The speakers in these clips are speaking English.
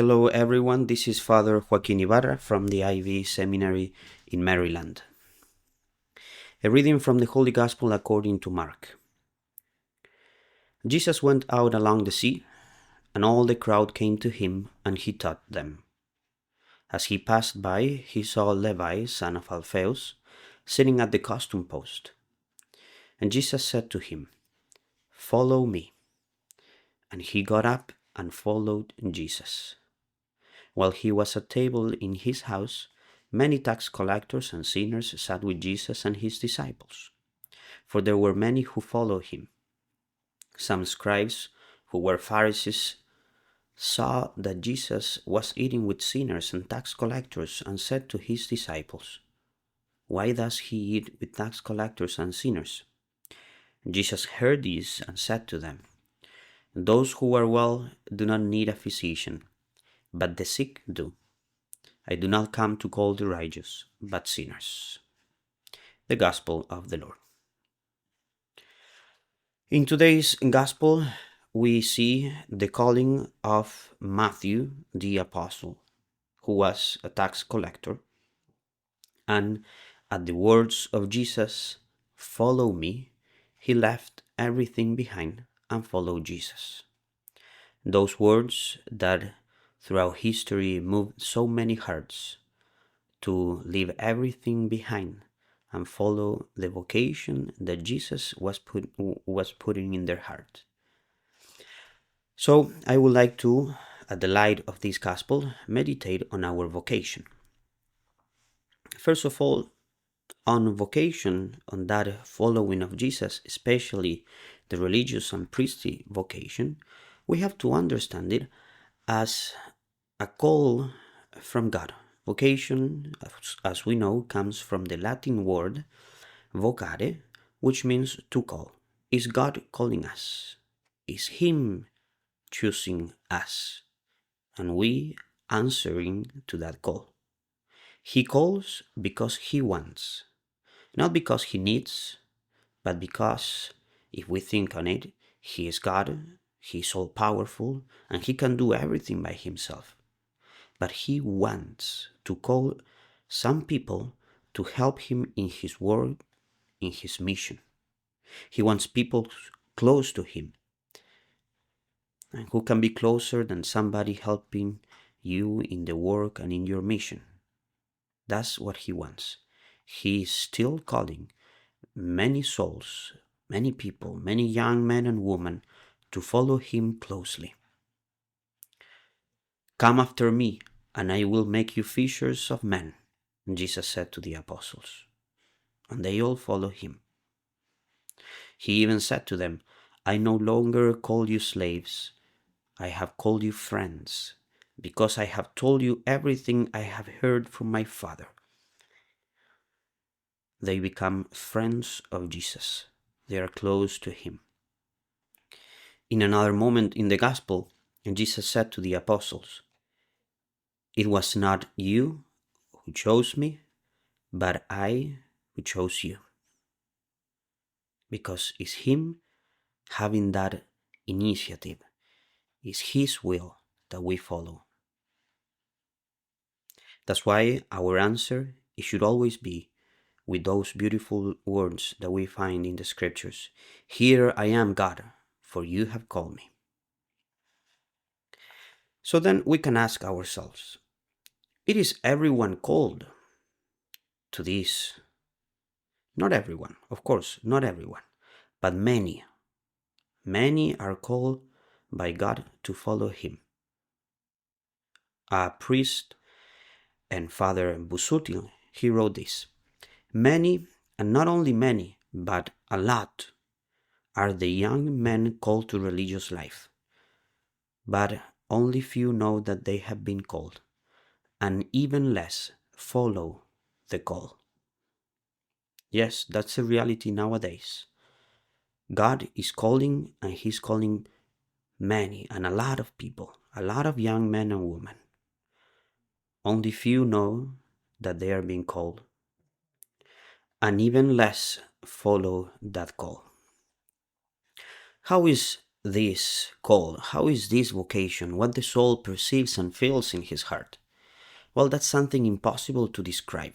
Hello everyone, this is Father Joaquin Ibarra from the IVE Seminary in Maryland. A reading from the Holy Gospel according to Mark. Jesus went out along the sea, and all the crowd came to him, and he taught them. As he passed by, he saw Levi, son of Alphaeus, sitting at the custom post. And Jesus said to him, "Follow me." And he got up and followed Jesus. While he was at table in his house, many tax collectors and sinners sat with Jesus and his disciples, for there were many who followed him. Some scribes, who were Pharisees, saw that Jesus was eating with sinners and tax collectors and said to his disciples, "Why does he eat with tax collectors and sinners?" Jesus heard this and said to them, "Those who are well do not need a physician, but the sick do. I do not come to call the righteous, but sinners." The Gospel of the Lord. In today's Gospel, we see the calling of Matthew the Apostle, who was a tax collector, and at the words of Jesus, "Follow me," he left everything behind and followed Jesus. Those words that throughout history moved so many hearts to leave everything behind and follow the vocation that Jesus was putting in their heart. So I would like to, at the light of this gospel, meditate on our vocation. First of all, on vocation, on that following of Jesus, especially the religious and priestly vocation, we have to understand it as a call from God. Vocation, as we know, comes from the Latin word vocare, which means to call. Is God calling us? Is Him choosing us? And we answering to that call. He calls because He wants, not because He needs, but because, if we think on it, He is God, He is all powerful, and He can do everything by Himself. But He wants to call some people to help Him in His work, in His mission. He wants people close to Him. And who can be closer than somebody helping you in the work and in your mission? That's what He wants. He is still calling many souls, many people, many young men and women to follow Him closely. "Come after me, and I will make you fishers of men," Jesus said to the apostles. And they all followed Him. He even said to them, "I no longer call you slaves, I have called you friends, because I have told you everything I have heard from my Father." They become friends of Jesus. They are close to Him. In another moment in the Gospel, Jesus said to the apostles, "It was not you who chose me, but I who chose you." Because it's Him having that initiative. It's His will that we follow. That's why our answer, it should always be with those beautiful words that we find in the scriptures. "Here I am, God, for you have called me." So then we can ask ourselves, is everyone called to this? Not everyone, of course, not everyone, but many. Many are called by God to follow Him. A priest and Father Busutil, he wrote this: "Many, and not only many, but a lot, are the young men called to religious life, but only few know that they have been called, and even less follow the call." Yes, that's a reality nowadays. God is calling, and He's calling many and a lot of people, a lot of young men and women. Only few know that they are being called, and even less follow that call. How is this call? How is this vocation? What the soul perceives and feels in his heart? Well, that's something impossible to describe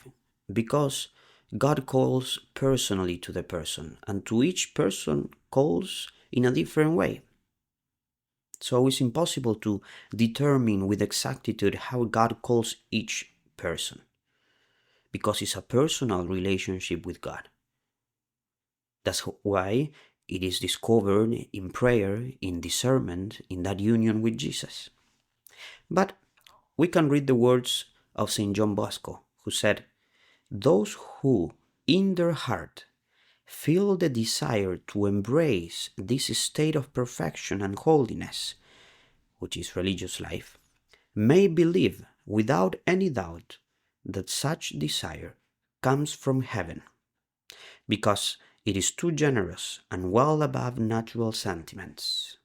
because God calls personally to the person, and to each person calls in a different way. So it's impossible to determine with exactitude how God calls each person because it's a personal relationship with God. That's why it is discovered in prayer, in discernment, in that union with Jesus. But we can read the words of St. John Bosco, who said, "Those who, in their heart, feel the desire to embrace this state of perfection and holiness, which is religious life, may believe without any doubt that such desire comes from heaven, because it is too generous and well above natural sentiments."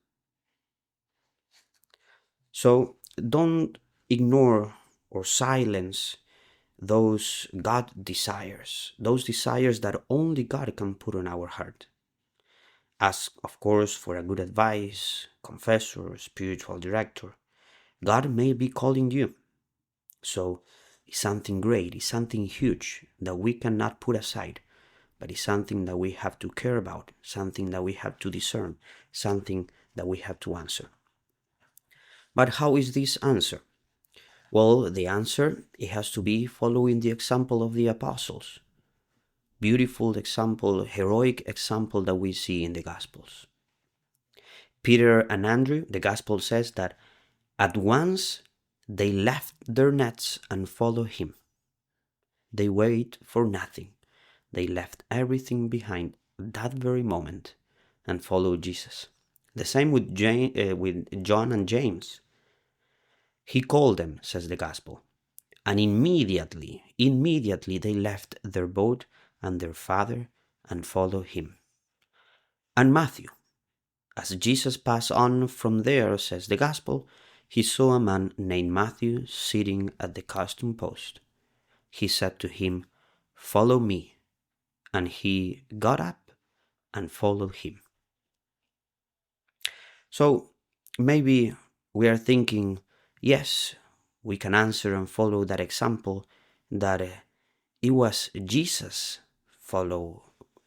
So don't ignore or silence those God desires, those desires that only God can put on our heart. Ask, of course, for a good advice, confessor, spiritual director. God may be calling you. So it's something great, it's something huge that we cannot put aside, but it's something that we have to care about, something that we have to discern, something that we have to answer. But how is this answer? Well, the answer, it has to be following the example of the apostles. Beautiful example, heroic example that we see in the Gospels. Peter and Andrew, the Gospel says that at once they left their nets and followed him. They wait for nothing. They left everything behind that very moment and followed Jesus. The same with John and James. He called them, says the Gospel, and immediately they left their boat and their father and followed him. And Matthew, as Jesus passed on from there, says the Gospel, he saw a man named Matthew sitting at the custom post. He said to him, "Follow me." And he got up and followed him. So maybe we are thinking, yes, we can answer and follow that example that it was Jesus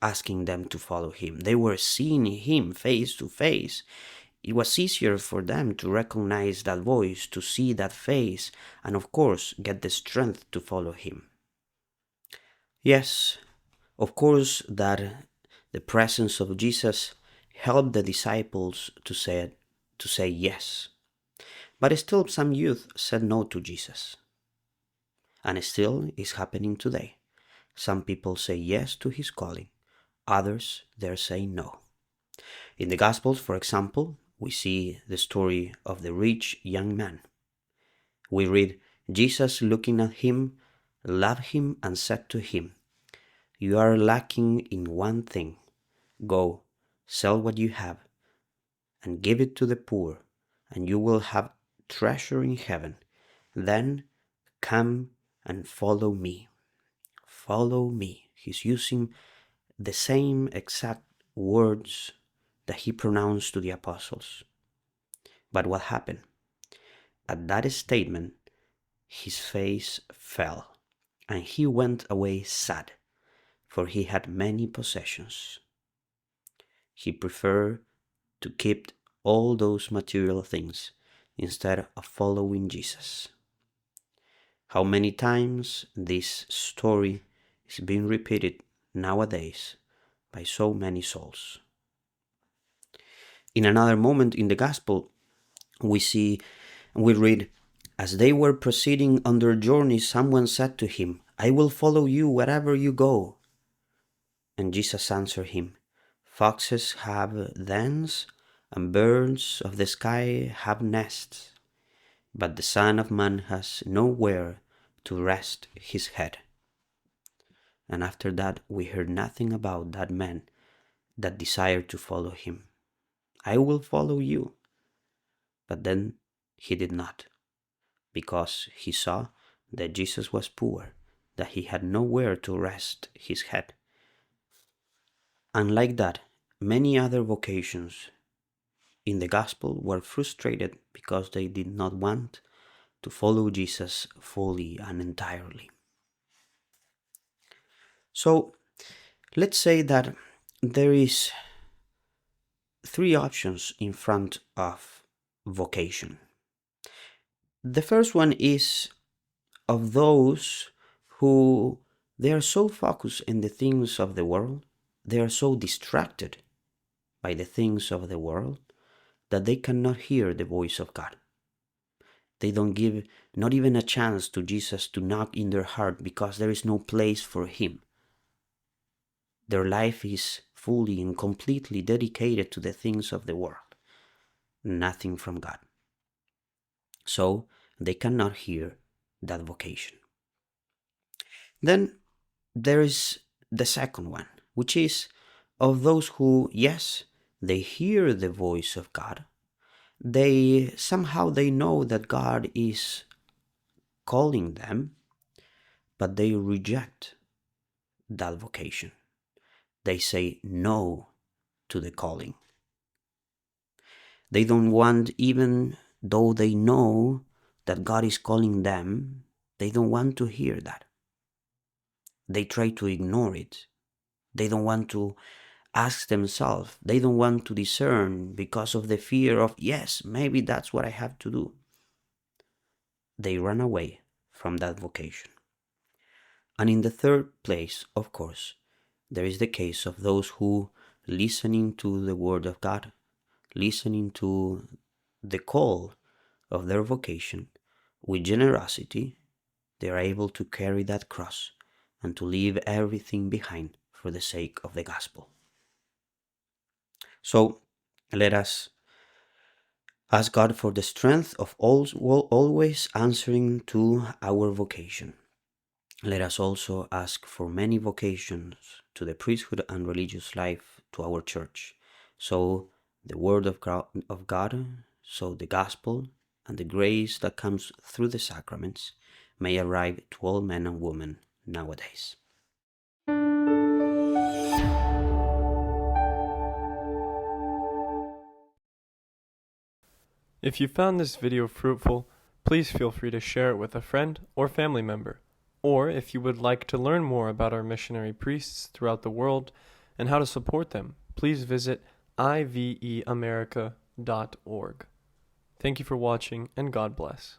asking them to follow him. They were seeing him face to face. It was easier for them to recognize that voice, to see that face, and of course get the strength to follow him. Yes, of course that the presence of Jesus helped the disciples to say yes. But still some youth said no to Jesus. And still is happening today. Some people say yes to his calling. Others, they're saying no. In the Gospels, for example, we see the story of the rich young man. We read, Jesus looking at him, loved him and said to him, "You are lacking in one thing. Go, sell what you have and give it to the poor, and you will have treasure in heaven. Then come and follow me." Follow me. He's using the same exact words that he pronounced to the apostles. But what happened? At that statement, his face fell, and he went away sad, for he had many possessions. He preferred to keep all those material things instead of following Jesus. How many times this story is being repeated nowadays by so many souls. In another moment in the Gospel, we read, as they were proceeding on their journey, someone said to him, "I will follow you wherever you go." And Jesus answered him, "Foxes have dens, and birds of the sky have nests, but the Son of Man has nowhere to rest his head." And after that, we heard nothing about that man that desired to follow him. "I will follow you." But then he did not, because he saw that Jesus was poor, that he had nowhere to rest his head. And like that, many other vocations in the gospel were frustrated because they did not want to follow Jesus fully and entirely. So let's say that there is three options in front of vocation. The first one is of those who they are so focused in the things of the world, they are so distracted by the things of the world that they cannot hear the voice of God. They don't give not even a chance to Jesus to knock in their heart because there is no place for him. Their life is fully and completely dedicated to the things of the world, nothing from God. So they cannot hear that vocation. Then there is the second one, which is of those who, yes, they hear the voice of God. They know that God is calling them, but they reject that vocation. They say no to the calling. They don't want, even though they know that God is calling them, they don't want to hear that. They try to ignore it. They don't want to ask themselves. They don't want to discern because of the fear of, yes, maybe that's what I have to do. They run away from that vocation. And in the third place, of course, there is the case of those who, listening to the word of God, listening to the call of their vocation, with generosity, they are able to carry that cross and to leave everything behind for the sake of the gospel. So let us ask God for the strength of always answering to our vocation. Let us also ask for many vocations to the priesthood and religious life to our church. So the word of God, so the gospel and the grace that comes through the sacraments may arrive to all men and women nowadays. If you found this video fruitful, please feel free to share it with a friend or family member. Or if you would like to learn more about our missionary priests throughout the world and how to support them, please visit iveamerica.org. Thank you for watching, and God bless.